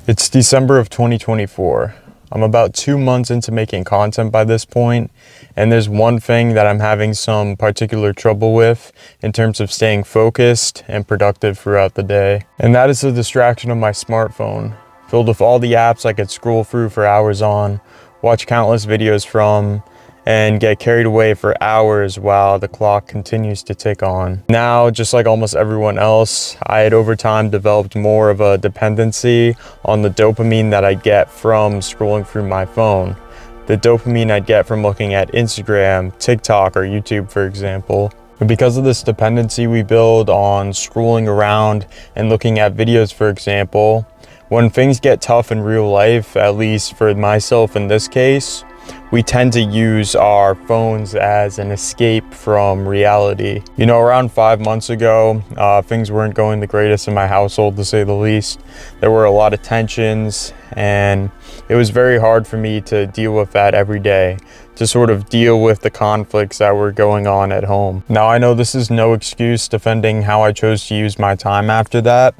It's December of 2024. I'm about 2 months into making content by this point, and there's one thing that I'm having some particular trouble with in terms of staying focused and productive throughout the day. And that is the distraction of my smartphone, filled with all the apps I could scroll through for hours on, watch countless videos from, and get carried away for hours while the clock continues to tick on. Now, just like almost everyone else, I had over time developed more of a dependency on the dopamine that I get from scrolling through my phone. The dopamine I'd get from looking at Instagram, TikTok, or YouTube, for example. But because of this dependency we build on scrolling around and looking at videos, for example, when things get tough in real life, at least for myself in this case, we tend to use our phones as an escape from reality. You know, around 5 months ago, things weren't going the greatest in my household, to say the least. There were a lot of tensions, and it was very hard for me to deal with that every day, to sort of deal with the conflicts that were going on at home. Now, I know this is no excuse defending how I chose to use my time after that,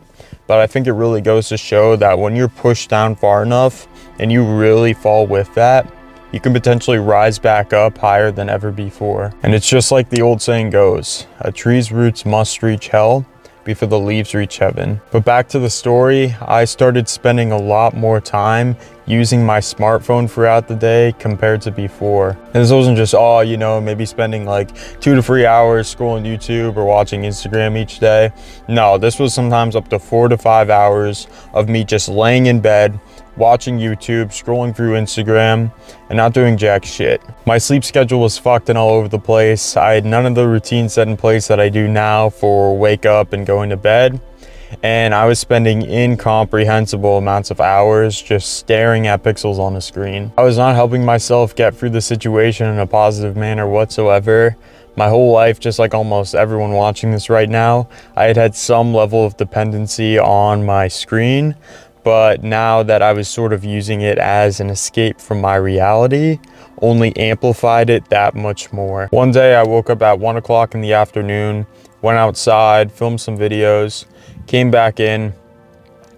but I think it really goes to show that when you're pushed down far enough and you really fall with that, you can potentially rise back up higher than ever before. And it's just like the old saying goes, a tree's roots must reach hell before the leaves reach heaven. But back to the story, I started spending a lot more time using my smartphone throughout the day compared to before. And this wasn't just, maybe spending like 2 to 3 hours scrolling YouTube or watching Instagram each day. No, this was sometimes up to 4 to 5 hours of me just laying in bed, watching YouTube, scrolling through Instagram, and not doing jack shit. My sleep schedule was fucked and all over the place. I had none of the routines set in place that I do now for wake up and going to bed. And I was spending incomprehensible amounts of hours just staring at pixels on a screen. I was not helping myself get through the situation in a positive manner whatsoever. My whole life, just like almost everyone watching this right now, I had had some level of dependency on my screen. But now that I was sort of using it as an escape from my reality, only amplified it that much more. One day I woke up at 1 o'clock in the afternoon, went outside, filmed some videos, came back in,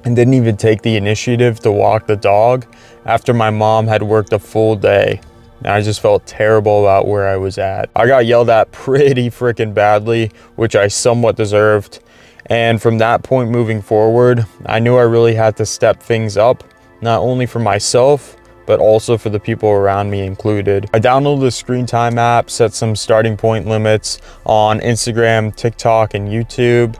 and didn't even take the initiative to walk the dog after my mom had worked a full day. And I just felt terrible about where I was at. I got yelled at pretty freaking badly, which I somewhat deserved. And from that point moving forward, I knew I really had to step things up, not only for myself, but also for the people around me included. I downloaded the screen time app, set some starting point limits on Instagram, TikTok, and YouTube.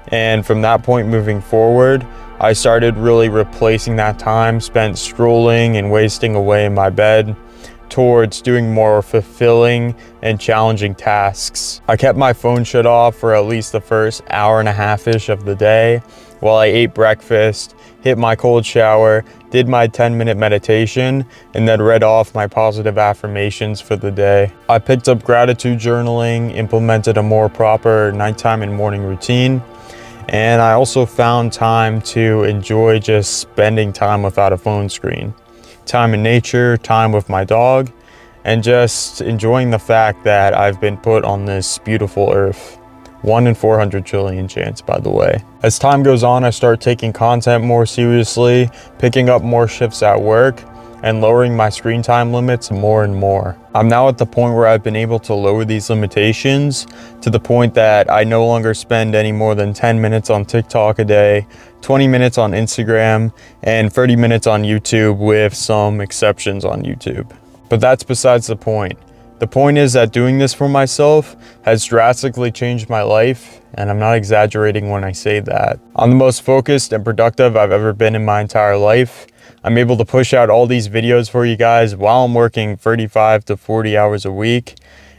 And from that point moving forward, I started really replacing that time spent scrolling and wasting away in my bed towards doing more fulfilling and challenging tasks. I kept my phone shut off for at least the first hour and a half-ish of the day while I ate breakfast, hit my cold shower, did my 10-minute meditation, and then read off my positive affirmations for the day. I picked up gratitude journaling, implemented a more proper nighttime and morning routine, and I also found time to enjoy just spending time without a phone screen. Time in nature, time with my dog, and just enjoying the fact that I've been put on this beautiful earth. 1 in 400 trillion chance, by the way. As time goes on, I start taking content more seriously, picking up more shifts at work, and lowering my screen time limits more and more. I'm now at the point where I've been able to lower these limitations to the point that I no longer spend any more than 10 minutes on TikTok a day, 20 minutes on Instagram, and 30 minutes on YouTube, with some exceptions on YouTube. But that's besides the point. The point is that doing this for myself has drastically changed my life, and I'm not exaggerating when I say that. I'm the most focused and productive I've ever been in my entire life. I'm able to push out all these videos for you guys while I'm working 35 to 40 hours a week.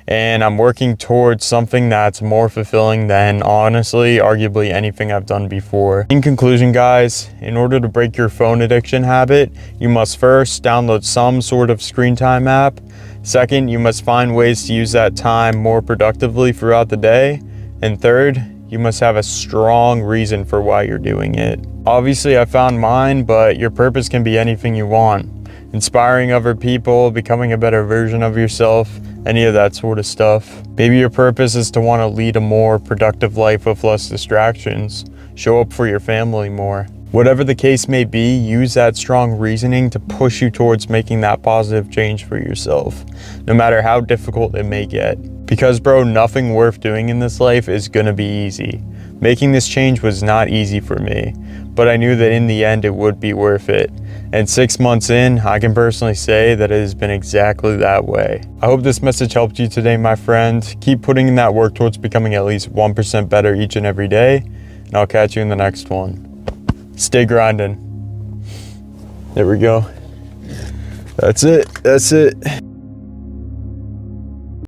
And I'm working towards something that's more fulfilling than, honestly, arguably anything I've done before. In conclusion, guys, in order to break your phone addiction habit, you must first download some sort of screen time app. Second, you must find ways to use that time more productively throughout the day. And third, you must have a strong reason for why you're doing it. Obviously, I found mine, but your purpose can be anything you want. Inspiring other people, becoming a better version of yourself, any of that sort of stuff. Maybe your purpose is to want to lead a more productive life with less distractions. Show up for your family more. Whatever the case may be, use that strong reasoning to push you towards making that positive change for yourself, no matter how difficult it may get. Because bro, nothing worth doing in this life is gonna be easy. Making this change was not easy for me, but I knew that in the end it would be worth it. And 6 months in, I can personally say that it has been exactly that way. I hope this message helped you today, my friend. Keep putting in that work towards becoming at least 1% better each and every day, and I'll catch you in the next one. Stay grinding. There we go. That's it.